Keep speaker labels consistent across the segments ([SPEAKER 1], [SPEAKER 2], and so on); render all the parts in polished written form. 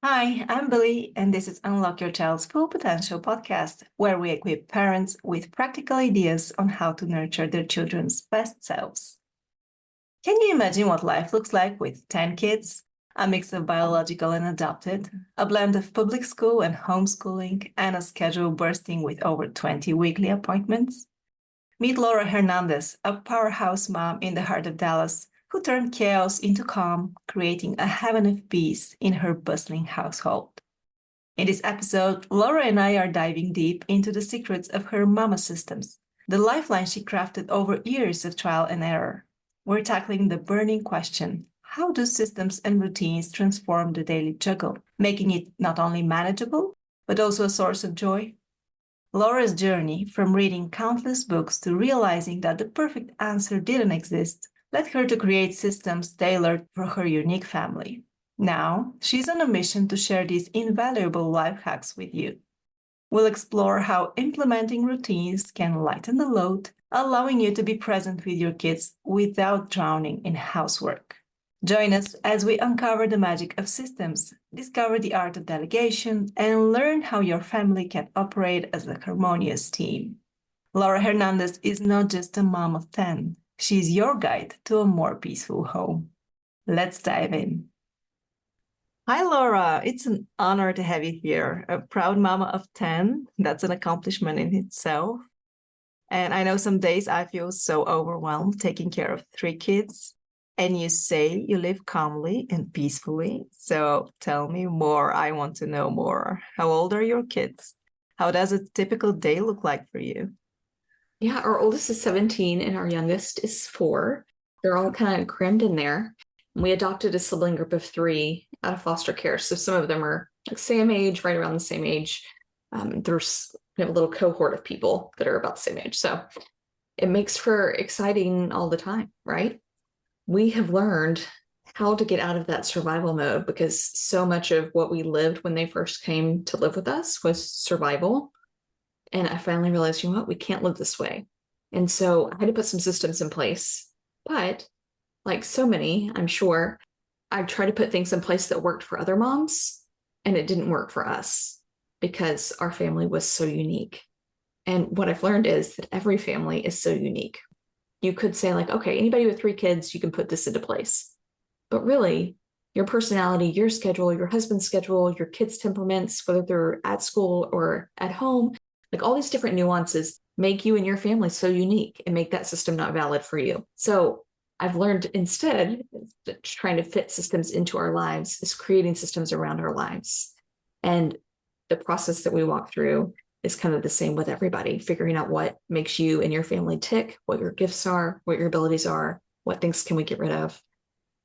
[SPEAKER 1] Hi, I'm Billy, and this is Unlock Your Child's Full Potential podcast, where we equip parents with practical ideas on how to nurture their children's best selves. Can you imagine what life looks like with 10 kids? A mix of biological and adopted, a blend of public school and homeschooling, and a schedule bursting with over 20 weekly appointments? Meet Laura Hernandez, a powerhouse mom in the heart of Dallas who turned chaos into calm, creating a heaven of peace in her bustling household. In this episode, Laura and I are diving deep into the secrets of her mama systems, the lifeline she crafted over years of trial and error. We're tackling the burning question: how do systems and routines transform the daily juggle, making it not only manageable, but also a source of joy? Laura's journey from reading countless books to realizing that the perfect answer didn't exist led her to create systems tailored for her unique family. Now, she's on a mission to share these invaluable life hacks with you. We'll explore how implementing routines can lighten the load, allowing you to be present with your kids without drowning in housework. Join us as we uncover the magic of systems, discover the art of delegation, and learn how your family can operate as a harmonious team. Laura Hernandez is not just a mom of 10. She's your guide to a more peaceful home. Let's dive in. Hi, Laura. It's an honor to have you here. A proud mama of 10. That's an accomplishment in itself. And I know some days I feel so overwhelmed taking care of 3 kids. And you say you live calmly and peacefully. So tell me more. I want to know more. How old are your kids? How does a typical day look like for you?
[SPEAKER 2] Yeah, our oldest is 17 and our youngest is 4. They're all kind of crammed in there. We adopted a sibling group of 3 out of foster care. So some of them are like same age, right around the same age. We have a little cohort of people that are about the same age. So it makes for exciting all the time, right? We have learned how to get out of that survival mode because so much of what we lived when they first came to live with us was survival. And I finally realized, you know what, we can't live this way. And so I had to put some systems in place. But like so many, I'm sure, I've tried to put things in place that worked for other moms, and it didn't work for us because our family was so unique. And what I've learned is that every family is so unique. You could say like, okay, anybody with 3 kids, you can put this into place. But really, your personality, your schedule, your husband's schedule, your kids' temperaments, whether they're at school or at home, like all these different nuances make you and your family so unique and make that system not valid for you. So I've learned instead that trying to fit systems into our lives is creating systems around our lives. And the process that we walk through is kind of the same with everybody, figuring out what makes you and your family tick, what your gifts are, what your abilities are, what things can we get rid of.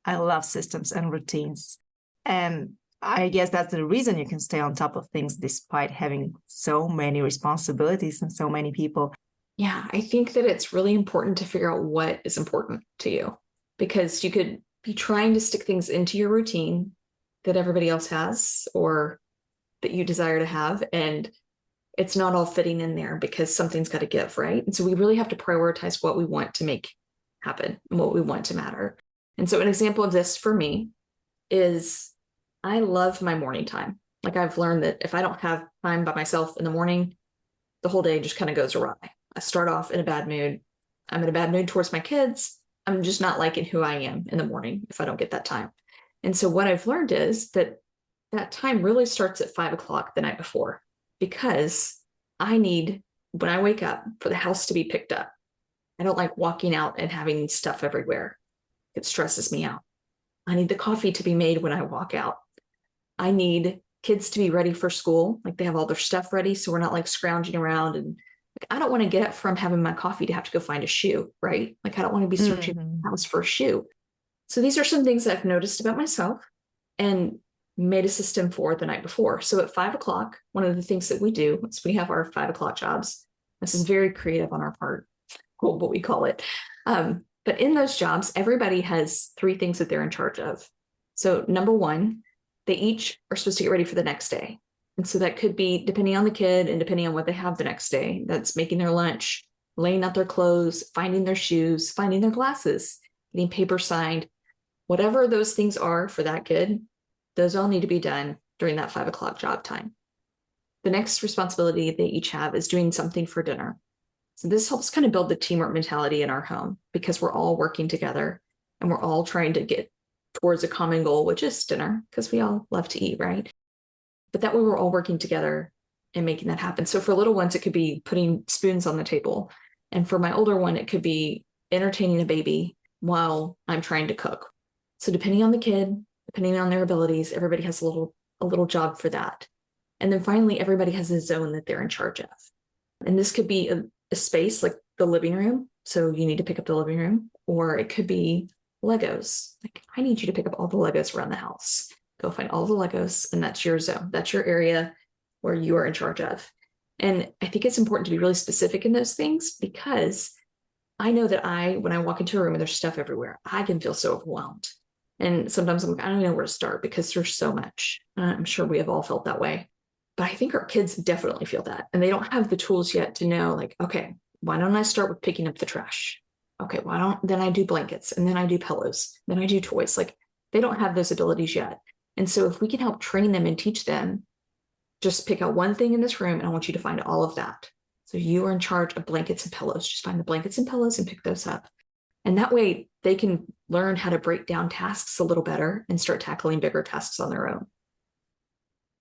[SPEAKER 1] I love systems and routines. And I guess that's the reason you can stay on top of things despite having so many responsibilities and so many people.
[SPEAKER 2] Yeah, I think that it's really important to figure out what is important to you, because you could be trying to stick things into your routine that everybody else has or that you desire to have, and it's not all fitting in there because something's got to give, right? And so we really have to prioritize what we want to make happen and what we want to matter. And so an example of this for me is I love my morning time. Like I've learned that if I don't have time by myself in the morning, the whole day just kind of goes awry. I start off in a bad mood. I'm in a bad mood towards my kids. I'm just not liking who I am in the morning if I don't get that time. And so what I've learned is that that time really starts at 5 o'clock the night before, because I need, when I wake up, for the house to be picked up. I don't like walking out and having stuff everywhere. It stresses me out. I need the coffee to be made when I walk out. I need kids to be ready for school, like they have all their stuff ready, so we're not like scrounging around. And like, I don't want to get up from having my coffee to have to go find a shoe, right? Like I don't want to be searching the house for a shoe. So these are some things that I've noticed about myself and made a system for the night before. So at 5 o'clock, one of the things that we do is we have our 5 o'clock jobs. This is very creative on our part, what we call it. But in those jobs, everybody has 3 things that they're in charge of. So number 1, they each are supposed to get ready for the next day. And so that could be depending on the kid and depending on what they have the next day. That's making their lunch, laying out their clothes, finding their shoes, finding their glasses, getting paper signed. Whatever those things are for that kid, those all need to be done during that 5 o'clock job time. The next responsibility they each have is doing something for dinner. So this helps kind of build the teamwork mentality in our home because we're all working together and we're all trying to get towards a common goal, which is dinner, because we all love to eat, right? But that way we're all working together and making that happen. So for little ones, it could be putting spoons on the table. And for my older one, it could be entertaining a baby while I'm trying to cook. So depending on the kid, depending on their abilities, everybody has a little job for that. And then finally, everybody has a zone that they're in charge of. And this could be a space like the living room. So you need to pick up the living room, or it could be Legos. Like, I need you to pick up all the Legos around the house. Go find all the Legos, and that's your zone. That's your area where you are in charge of. And I think it's important to be really specific in those things, because I know that when I walk into a room and there's stuff everywhere, I can feel so overwhelmed. And sometimes I'm like, I don't even know where to start because there's so much. I'm sure we have all felt that way. But I think our kids definitely feel that. And they don't have the tools yet to know, like, okay, why don't I start with picking up the trash? Okay, then I do blankets, and then I do pillows, then I do toys. Like, they don't have those abilities yet. And so if we can help train them and teach them, just pick out one thing in this room, and I want you to find all of that. So you are in charge of blankets and pillows. Just find the blankets and pillows and pick those up. And that way they can learn how to break down tasks a little better and start tackling bigger tasks on their own.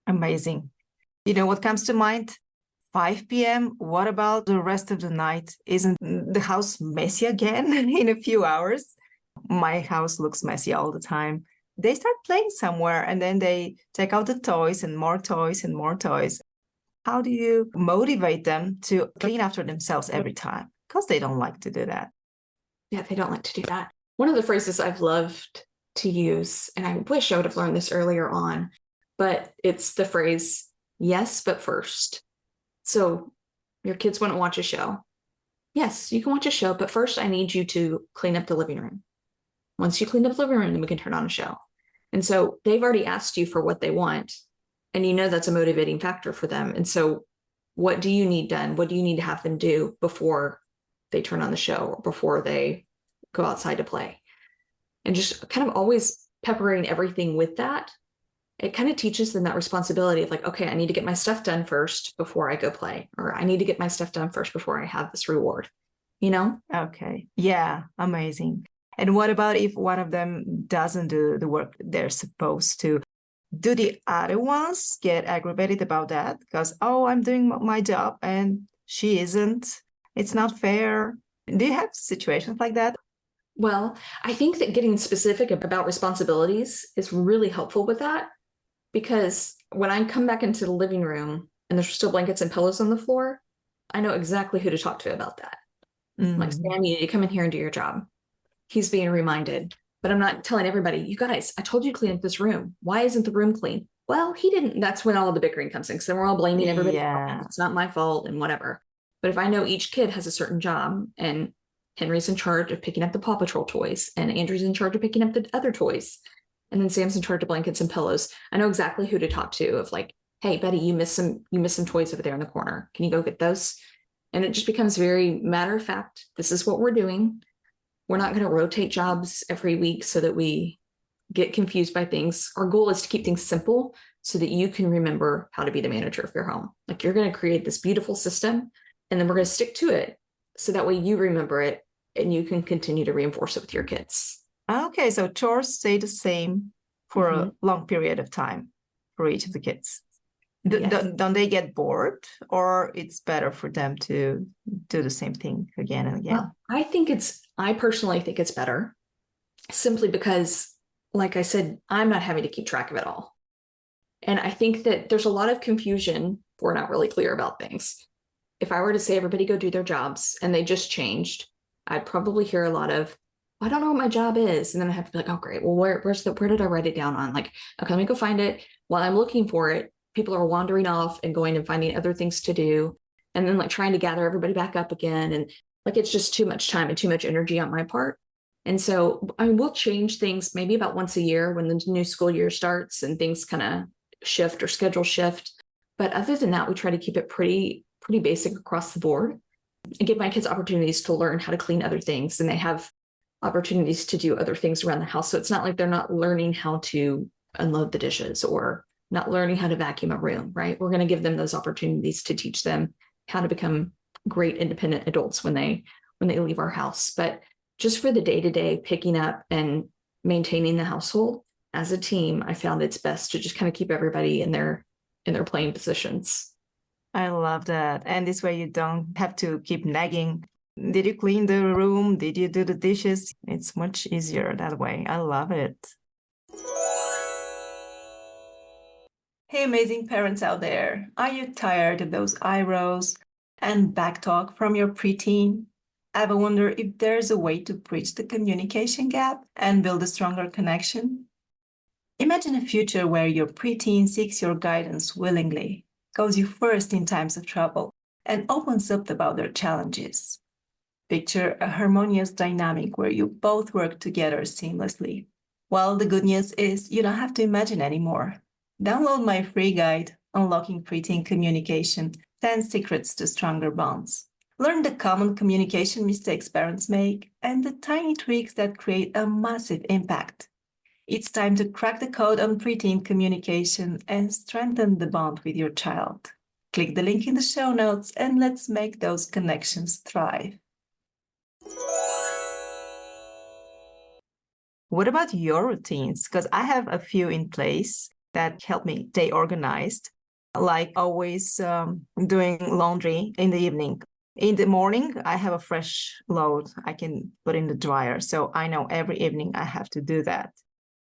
[SPEAKER 1] Amazing. You know what comes to mind? 5 p.m. What about the rest of the night? Isn't the house messy again in a few hours? My house looks messy all the time. They start playing somewhere and then they take out the toys and more toys and more toys. How do you motivate them to clean after themselves every time? Because they don't like to do that.
[SPEAKER 2] Yeah, they don't like to do that. One of the phrases I've loved to use, and I wish I would have learned this earlier on, but it's the phrase, yes, but first. So your kids want to watch a show. Yes, you can watch a show, but first I need you to clean up the living room. Once you clean up the living room, then we can turn on a show. And so they've already asked you for what they want, and you know that's a motivating factor for them. And so what do you need done? What do you need to have them do before they turn on the show or before they go outside to play? And just kind of always peppering everything with that. It kind of teaches them that responsibility of like, okay, I need to get my stuff done first before I go play, or I need to get my stuff done first before I have this reward, you know?
[SPEAKER 1] Okay. Yeah, amazing. And what about if one of them doesn't do the work they're supposed to? Do the other ones get aggravated about that? Because, oh, I'm doing my job and she isn't. It's not fair. Do you have situations like that?
[SPEAKER 2] Well, I think that getting specific about responsibilities is really helpful with that, because when I come back into the living room and there's still blankets and pillows on the floor, I know exactly who to talk to about that.
[SPEAKER 1] Mm-hmm.
[SPEAKER 2] Like, Sam, you need to come in here and do your job. He's being reminded, but I'm not telling everybody, you guys, I told you to clean up this room. Why isn't the room clean? Well, he didn't. That's when all the bickering comes in, because then we're all blaming everybody.
[SPEAKER 1] Yeah.
[SPEAKER 2] It's not my fault and whatever. But if I know each kid has a certain job, and Henry's in charge of picking up the Paw Patrol toys, and Andrew's in charge of picking up the other toys, and then Sam's in charge of blankets and pillows, I know exactly who to talk to of like, hey, Betty, you missed some toys over there in the corner. Can you go get those? And it just becomes very matter of fact. This is what we're doing. We're not going to rotate jobs every week so that we get confused by things. Our goal is to keep things simple so that you can remember how to be the manager of your home. Like, you're going to create this beautiful system, and then we're going to stick to it so that way you remember it and you can continue to reinforce it with your kids.
[SPEAKER 1] Okay, so chores stay the same for a long period of time for each of the kids.
[SPEAKER 2] Yes.
[SPEAKER 1] Don't they get bored, or it's better for them to do the same thing again and again?
[SPEAKER 2] Well, I personally think it's better, simply because, like I said, I'm not having to keep track of it all. And I think that there's a lot of confusion. We're not really clear about things. If I were to say everybody go do their jobs and they just changed, I'd probably hear a lot of, I don't know what my job is. And then I have to be like, oh, great. Well, where did I write it down on? Like, okay, let me go find it. While I'm looking for it, people are wandering off and going and finding other things to do. And then like trying to gather everybody back up again. And like, it's just too much time and too much energy on my part. And so I mean, we'll change things maybe about once a year when the new school year starts and things kind of shift or schedule shift. But other than that, we try to keep it pretty basic across the board and give my kids opportunities to learn how to clean other things. And they have opportunities to do other things around the house. So it's not like they're not learning how to unload the dishes or not learning how to vacuum a room, right? We're going to give them those opportunities to teach them how to become great independent adults when they leave our house. But just for the day-to-day picking up and maintaining the household as a team, I found it's best to just kind of keep everybody in their playing positions.
[SPEAKER 1] I love that. And this way you don't have to keep nagging. Did you clean the room? Did you do the dishes? It's much easier that way. I love it. Hey, amazing parents out there. Are you tired of those eye rolls and back talk from your preteen? Ever wonder if there's a way to bridge the communication gap and build a stronger connection? Imagine a future where your preteen seeks your guidance willingly, goes you first in times of trouble, and opens up about their challenges. Picture a harmonious dynamic where you both work together seamlessly. Well, the good news is you don't have to imagine anymore. Download my free guide, Unlocking Preteen Communication, 10 Secrets to Stronger Bonds. Learn the common communication mistakes parents make and the tiny tweaks that create a massive impact. It's time to crack the code on preteen communication and strengthen the bond with your child. Click the link in the show notes and let's make those connections thrive. What about your routines? Because I have a few in place that help me stay organized, like always doing laundry in the evening. In the morning, I have a fresh load I can put in the dryer. So I know every evening I have to do that.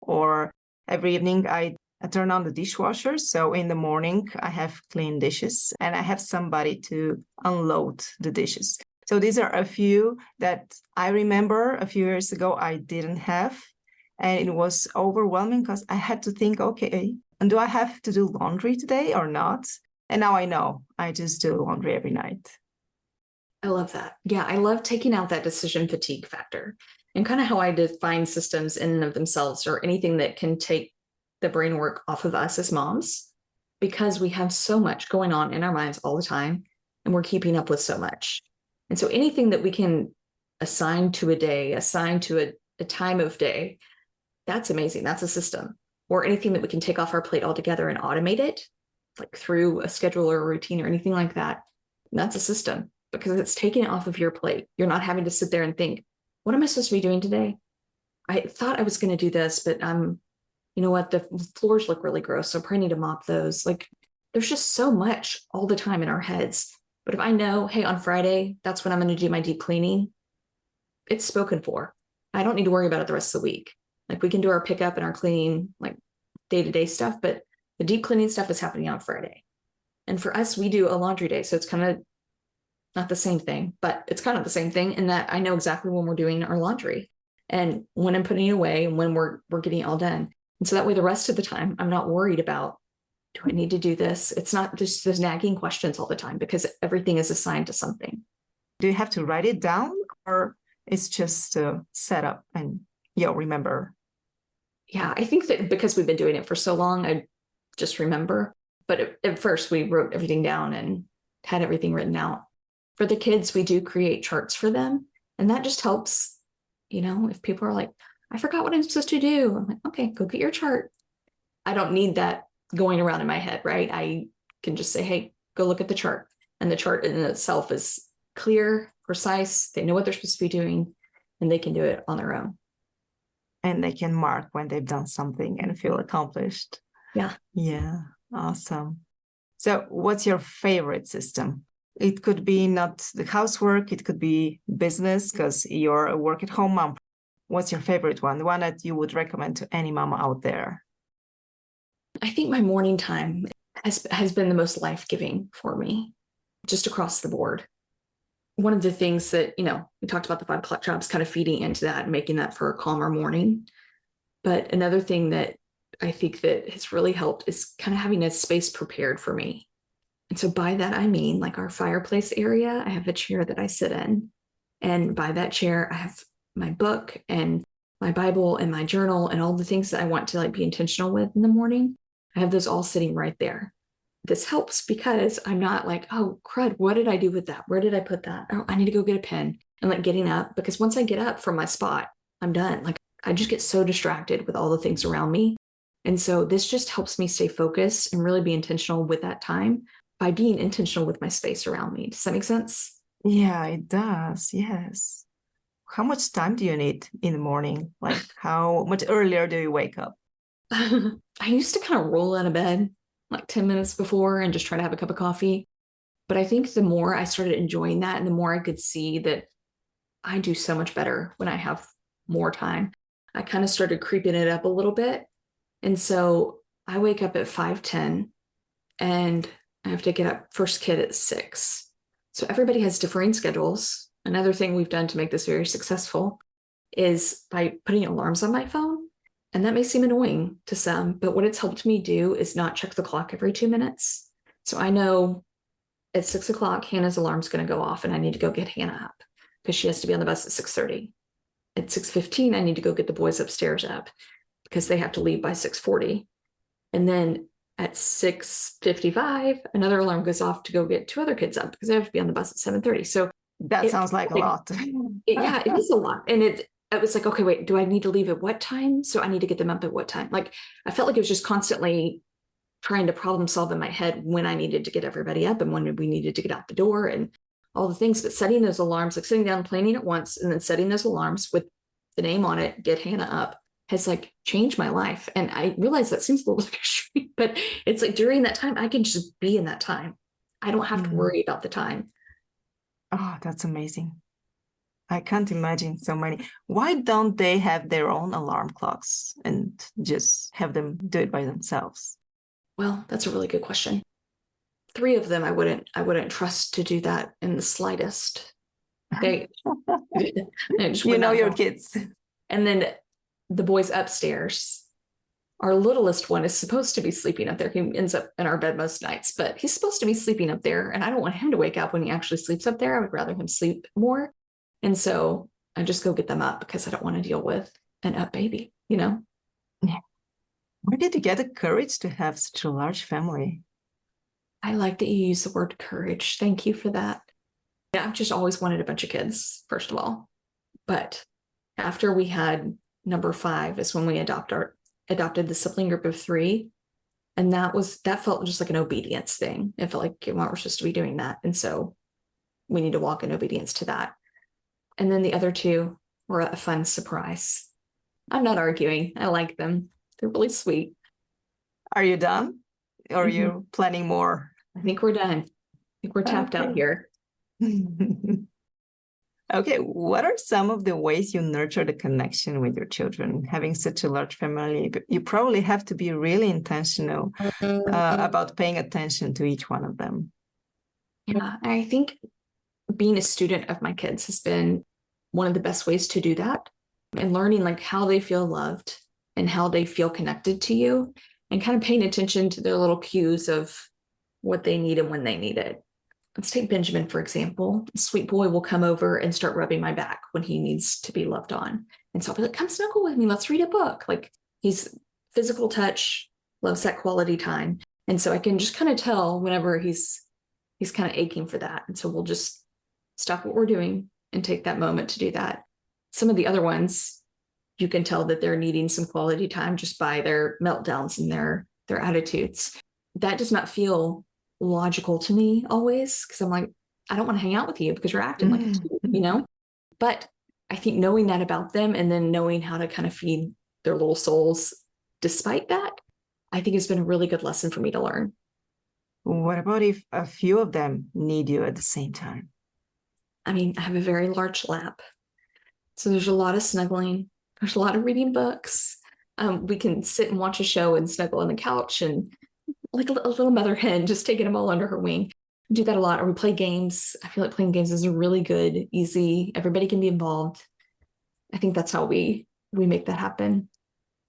[SPEAKER 1] Or every evening I turn on the dishwasher. So in the morning, I have clean dishes and I have somebody to unload the dishes. So these are a few that I remember a few years ago I didn't have. And it was overwhelming because I had to think, okay, and do I have to do laundry today or not? And now I know I just do laundry every night.
[SPEAKER 2] I love that. Yeah, I love taking out that decision fatigue factor and kind of how I define systems in and of themselves or anything that can take the brain work off of us as moms, because we have so much going on in our minds all the time and we're keeping up with so much. And so anything that we can assign to a day, assign to a time of day, that's amazing. That's a system. Or anything that we can take off our plate altogether and automate it, like through a schedule or a routine or anything like that. That's a system because it's taking it off of your plate. You're not having to sit there and think, what am I supposed to be doing today? I thought I was going to do this, but you know what? The floors look really gross. So I probably need to mop those. Like there's just so much all the time in our heads. But if I know, hey, on Friday, that's when I'm going to do my deep cleaning, it's spoken for. I don't need to worry about it the rest of the week. Like we can do our pickup and our cleaning, like day-to-day stuff, but the deep cleaning stuff is happening on Friday. And for us, we do a laundry day. So it's kind of not the same thing, but it's kind of the same thing in that I know exactly when we're doing our laundry and when I'm putting it away and when we're getting it all done. And so that way, the rest of the time, I'm not worried about, do I need to do this? It's not just those nagging questions all the time because everything is assigned to something.
[SPEAKER 1] Do you have to write it down or it's just set up and you'll remember?
[SPEAKER 2] Yeah, I think that because we've been doing it for so long, I just remember. But at first, we wrote everything down and had everything written out. For the kids, we do create charts for them. And that just helps, you know, if people are like, I forgot what I'm supposed to do. I'm like, okay, go get your chart. I don't need that going around in my head, right? I can just say, hey, go look at the chart. And the chart in itself is clear, precise. They know what they're supposed to be doing and they can do it on their own.
[SPEAKER 1] And they can mark when they've done something and feel accomplished.
[SPEAKER 2] Yeah.
[SPEAKER 1] Yeah. Awesome. So what's your favorite system? It could be not the housework. It could be business because you're a work-at-home mom. What's your favorite one? The one that you would recommend to any mom out there?
[SPEAKER 2] I think my morning time has been the most life-giving for me, just across the board. One of the things that, you know, we talked about the 5 o'clock jobs kind of feeding into that and making that for a calmer morning. But another thing that I think that has really helped is kind of having a space prepared for me. And so by that, I mean like our fireplace area, I have a chair that I sit in. And by that chair, I have my book and my Bible and my journal and all the things that I want to like be intentional with in the morning. I have those all sitting right there. This helps because I'm not like, oh, crud, what did I do with that? Where did I put that? Oh, I need to go get a pen and like getting up because once I get up from my spot, I'm done. Like I just get so distracted with all the things around me. And so this just helps me stay focused and really be intentional with that time by being intentional with my space around me. Does that make sense?
[SPEAKER 1] Yeah, it does. Yes. How much time do you need in the morning? Like, how much earlier do you wake up?
[SPEAKER 2] I used to kind of roll out of bed like 10 minutes before and just try to have a cup of coffee. But I think the more I started enjoying that and the more I could see that I do so much better when I have more time, I kind of started creeping it up a little bit. And so I wake up at 5:10 and I have to get up first kid at 6. So everybody has differing schedules. Another thing we've done to make this very successful is by putting alarms on my phone. And that may seem annoying to some, but what it's helped me do is not check the clock every 2 minutes. So I know at 6 o'clock, Hannah's alarm's going to go off and I need to go get Hannah up because she has to be on the bus at 6:30. At 6:15, I need to go get the boys upstairs up because they have to leave by 6:40. And then at 6:55, another alarm goes off to go get 2 other kids up because they have to be on the bus at 7:30. So
[SPEAKER 1] That sounds like a lot.
[SPEAKER 2] yeah, it is a lot. And it was like, okay, wait, do I need to leave at what time? So I need to get them up at what time? Like, I felt like it was just constantly trying to problem solve in my head when I needed to get everybody up and when we needed to get out the door and all the things. But setting those alarms, like sitting down, planning it once, and then setting those alarms with the name on it, get Hannah up, has like changed my life. And I realize that seems a little extreme, but it's like during that time, I can just be in that time. I don't have to worry about the time.
[SPEAKER 1] Oh, that's amazing. I can't imagine so many. Why don't they have their own alarm clocks and just have them do it by themselves?
[SPEAKER 2] Well, that's a really good question. 3 of them I wouldn't trust to do that in the slightest. They just
[SPEAKER 1] You
[SPEAKER 2] would
[SPEAKER 1] know
[SPEAKER 2] not
[SPEAKER 1] your
[SPEAKER 2] want.
[SPEAKER 1] kids.
[SPEAKER 2] And then the boys upstairs, our littlest one is supposed to be sleeping up there. He ends up in our bed most nights, but he's supposed to be sleeping up there. And I don't want him to wake up when he actually sleeps up there. I would rather him sleep more. And so I just go get them up because I don't want to deal with an up baby, you know?
[SPEAKER 1] Where did you get the courage to have such a large family?
[SPEAKER 2] I like that you use the word courage. Thank you for that. Yeah, I've just always wanted a bunch of kids, first of all. But after we had number 5 is when we adopted the sibling group of 3. And that felt just like an obedience thing. It felt like we're supposed to be doing that. And so we need to walk in obedience to that. And then the other 2 were a fun surprise. I'm not arguing. I like them. They're really sweet.
[SPEAKER 1] Are you done? Or are you planning more?
[SPEAKER 2] I think we're done. I think we're tapped out here.
[SPEAKER 1] Okay, what are some of the ways you nurture the connection with your children? Having such a large family, you probably have to be really intentional about paying attention to each one of them.
[SPEAKER 2] Yeah, I think being a student of my kids has been one of the best ways to do that, and learning like how they feel loved and how they feel connected to you, and kind of paying attention to their little cues of what they need and when they need it. Let's take Benjamin, for example. Sweet boy will come over and start rubbing my back when he needs to be loved on. And so I'll be like, come snuggle with me. Let's read a book. Like, he's physical touch, loves that quality time. And so I can just kind of tell whenever he's kind of aching for that. And so we'll just stop what we're doing and take that moment to do that. Some of the other ones, you can tell that they're needing some quality time just by their meltdowns and their attitudes. That does not feel logical to me always, because I'm like, I don't want to hang out with you because you're acting like it, you know? But I think knowing that about them and then knowing how to kind of feed their little souls despite that, I think has been a really good lesson for me to learn.
[SPEAKER 1] What about if a few of them need you at the same time?
[SPEAKER 2] I mean, I have a very large lap. So there's a lot of snuggling. There's a lot of reading books. We can sit and watch a show and snuggle on the couch and like a little mother hen, just taking them all under her wing. We do that a lot. Or we play games. I feel like playing games is really good, easy. Everybody can be involved. I think that's how we make that happen.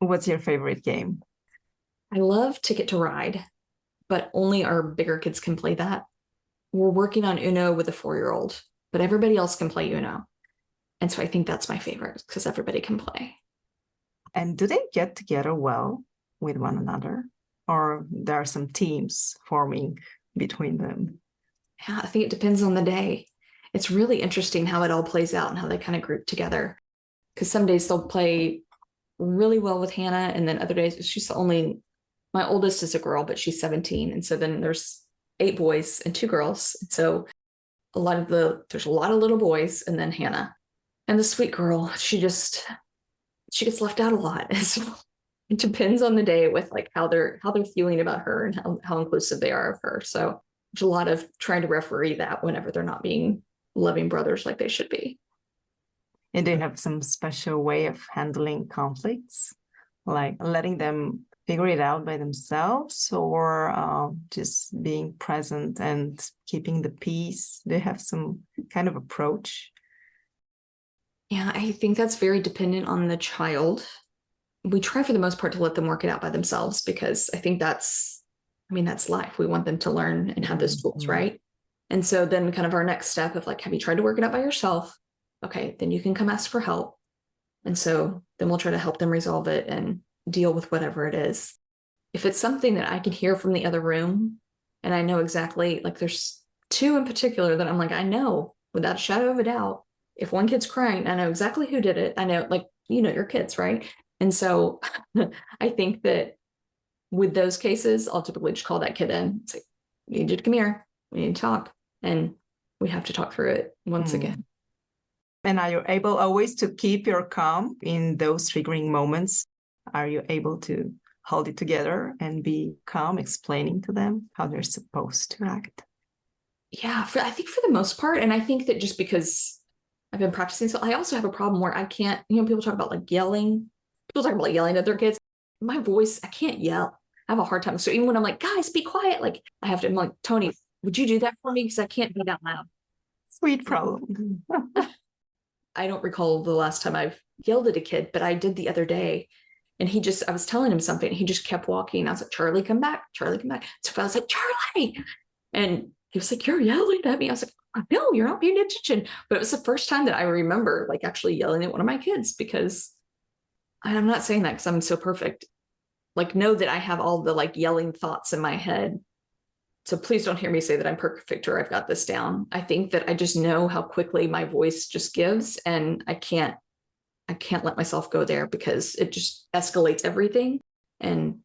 [SPEAKER 1] What's your favorite game?
[SPEAKER 2] I love Ticket to Ride, but only our bigger kids can play that. We're working on Uno with a 4-year-old, but everybody else can play Uno. And so I think that's my favorite because everybody can play.
[SPEAKER 1] And do they get together well with one another? Or there are some teams forming between them?
[SPEAKER 2] Yeah, I think it depends on the day. It's really interesting how it all plays out and how they kind of group together. Because some days they'll play really well with Hannah. And then other days, she's the only, my oldest is a girl, but she's 17. And so then there's 8 boys and 2 girls. And so there's a lot of little boys and then Hannah. And the sweet girl, she gets left out a lot. So it depends on the day with like how they're feeling about her and how inclusive they are of her. So there's a lot of trying to referee that whenever they're not being loving brothers like they should be.
[SPEAKER 1] And do you have some special way of handling conflicts, like letting them figure it out by themselves, or just being present and keeping the peace? Do you have some kind of approach?
[SPEAKER 2] Yeah, I think that's very dependent on the child. We try for the most part to let them work it out by themselves, because I think that's life. We want them to learn and have those tools, right? And so then kind of our next step of like, have you tried to work it out by yourself? Okay, then you can come ask for help. And so then we'll try to help them resolve it and deal with whatever it is. If it's something that I can hear from the other room and I know exactly, like there's 2 in particular that I'm like, I know without a shadow of a doubt, if one kid's crying, I know exactly who did it. I know, like, you know, your kids, right? And so I think that with those cases, I'll typically just call that kid in and say, you need you to come here. We need to talk. And we have to talk through it once again.
[SPEAKER 1] And are you able always to keep your calm in those triggering moments? Are you able to hold it together and be calm, explaining to them how they're supposed to act?
[SPEAKER 2] Yeah, I think for the most part. And I think that just because I've been practicing, so I also have a problem where I can't, people talk about like yelling. People talk about yelling at their kids. My voice, I can't yell. I have a hard time. So even when I'm like, guys, be quiet, like I'm like, Tony, would you do that for me? Because I can't be that loud.
[SPEAKER 1] Sweet problem.
[SPEAKER 2] I don't recall the last time I've yelled at a kid, but I did the other day. And I was telling him something. He just kept walking. I was like, Charlie, come back. Charlie, come back. So I was like, Charlie. And he was like, you're yelling at me. I was like, no, you're not paying attention. But it was the first time that I remember like actually yelling at one of my kids, because I'm not saying that because I'm so perfect. Like, know that I have all the like yelling thoughts in my head. So please don't hear me say that I'm perfect or I've got this down. I think that I just know how quickly my voice just gives, and I can't let myself go there because it just escalates everything and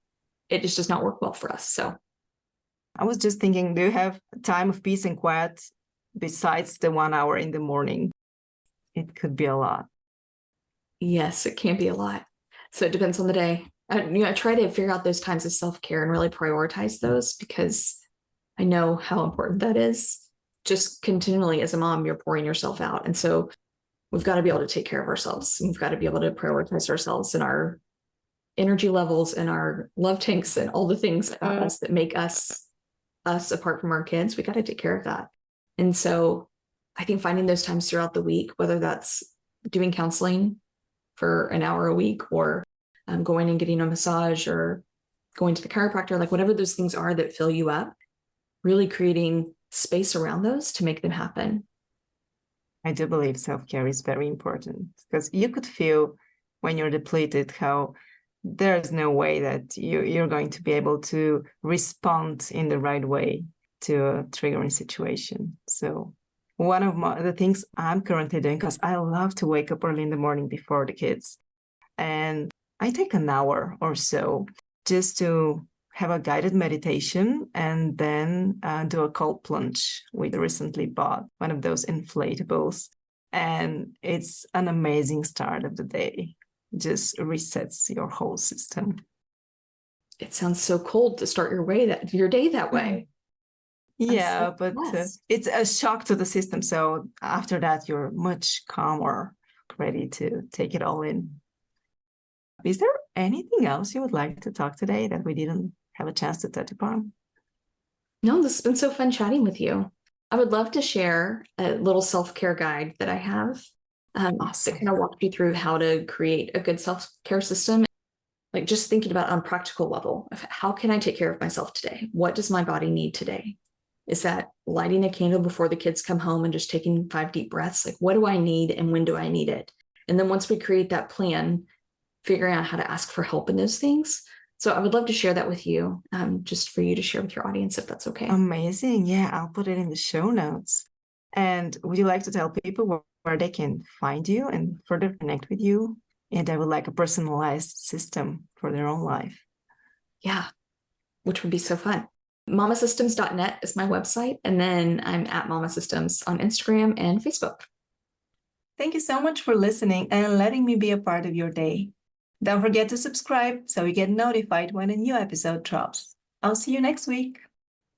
[SPEAKER 2] it just does not work well for us. So
[SPEAKER 1] I was just thinking, do you have time of peace and quiet besides the 1 hour in the morning? It could be a lot.
[SPEAKER 2] Yes, it can be a lot. So it depends on the day. I try to figure out those times of self-care and really prioritize those, because I know how important that is. Just continually as a mom, you're pouring yourself out. And so we've got to be able to take care of ourselves. We've got to be able to prioritize ourselves and our energy levels and our love tanks and all the things about us that make us apart from our kids. We got to take care of that. And so I think finding those times throughout the week, whether that's doing counseling for an hour a week, or going and getting a massage, or going to the chiropractor, like whatever those things are that fill you up, really creating space around those to make them happen.
[SPEAKER 1] I do believe self-care is very important, because you could feel when you're depleted how there's no way that you're going to be able to respond in the right way to a triggering situation. So one of the things I'm currently doing, because I love to wake up early in the morning before the kids, and I take an hour or so just to have a guided meditation, and then do a cold plunge. We recently bought one of those inflatables, and it's an amazing start of the day. Just resets your whole system.
[SPEAKER 2] It sounds so cold to start your day that way.
[SPEAKER 1] Yeah, but it's a shock to the system. So after that, you're much calmer, ready to take it all in. Is there anything else you would like to talk today that we didn't have a chance to touch upon?
[SPEAKER 2] No, this has been so fun chatting with you. I would love to share a little self-care guide that I have.
[SPEAKER 1] Awesome.
[SPEAKER 2] That kind of walk you through how to create a good self-care system. Like just thinking about on a practical level of how can I take care of myself today? What does my body need today? Is that lighting a candle before the kids come home and just taking 5 deep breaths? Like, what do I need and when do I need it? And then once we create that plan, figuring out how to ask for help in those things. So I would love to share that with you, just for you to share with your audience, if that's okay.
[SPEAKER 1] Amazing. Yeah, I'll put it in the show notes. And would you like to tell people where they can find you and further connect with you Yeah, they would like a personalized system for their own life.
[SPEAKER 2] Yeah, which would be so fun. Mamasystems.net is my website. And then I'm at Mama Systems on Instagram and Facebook.
[SPEAKER 1] Thank you so much for listening and letting me be a part of your day. Don't forget to subscribe so you get notified when a new episode drops. I'll see you next week.